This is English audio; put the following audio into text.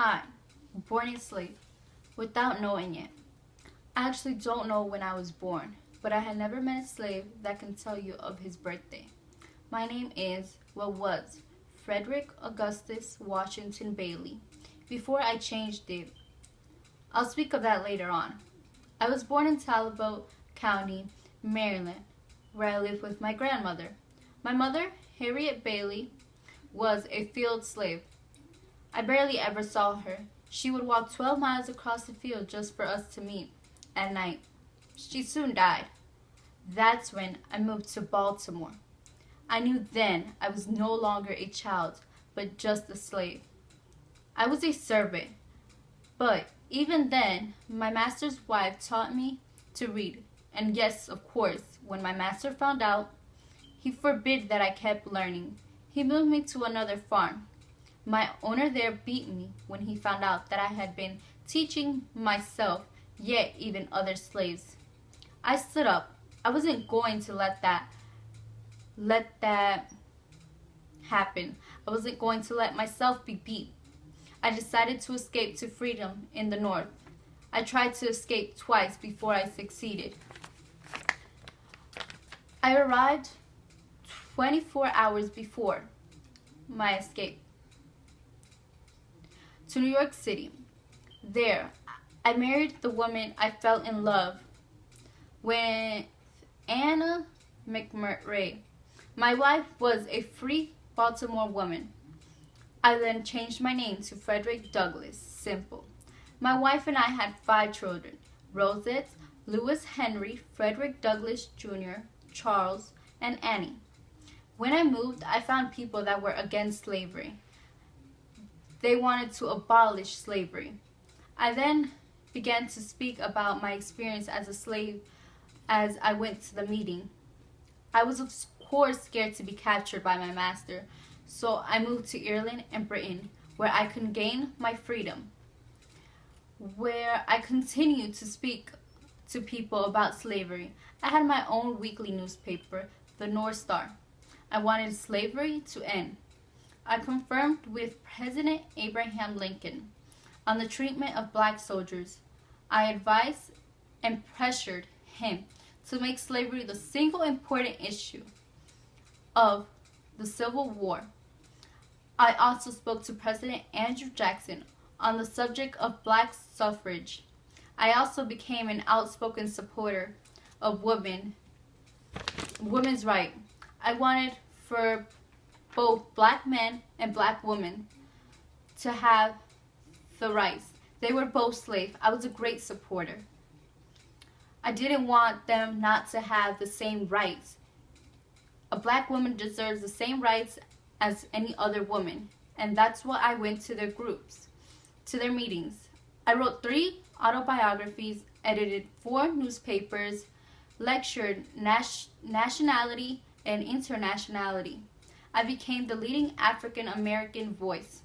I, born a slave, without knowing it. I actually don't know when I was born, but I had never met a slave that can tell you of his birthday. My name is, was, Frederick Augustus Washington Bailey, before I changed it. I'll speak of that later on. I was born in Talbot County, Maryland, where I lived with my grandmother. My mother, Harriet Bailey, was a field slave. I barely ever saw her. She would walk 12 miles across the field just for us to meet at night. She soon died. That's when I moved to Baltimore. I knew then I was no longer a child, but just a slave. I was a servant, but even then, my master's wife taught me to read. And yes, of course, when my master found out, he forbid that I kept learning. He moved me to another farm. My owner there beat me when he found out that I had been teaching myself, yet even other slaves. I stood up. I wasn't going to let that happen. I wasn't going to let myself be beat. I decided to escape to freedom in the north. I tried to escape twice before I succeeded. I arrived 24 hours before my escape to New York City. There, I married the woman I fell in love with, Anna McMurray. My wife was a free Baltimore woman. I then changed my name to Frederick Douglass, simple. My wife and I had 5 children: Rosette, Lewis Henry, Frederick Douglass Jr., Charles, and Annie. When I moved, I found people that were against slavery. They wanted to abolish slavery. I then began to speak about my experience as a slave as I went to the meeting. I was of course scared to be captured by my master, so I moved to Ireland and Britain, where I could gain my freedom, where I continued to speak to people about slavery. I had my own weekly newspaper, the North Star. I wanted slavery to end. I confirmed with President Abraham Lincoln on the treatment of black soldiers. I advised and pressured him to make slavery the single important issue of the Civil War. I also spoke to President Andrew Jackson on the subject of black suffrage. I also became an outspoken supporter of women's rights. I wanted for both black men and black women to have the rights. They were both slaves. I was a great supporter. I didn't want them not to have the same rights. A black woman deserves the same rights as any other woman, and that's why I went to their groups, to their meetings. I wrote 3 autobiographies, edited 4 newspapers, lectured nationality and internationality. I became the leading African American voice.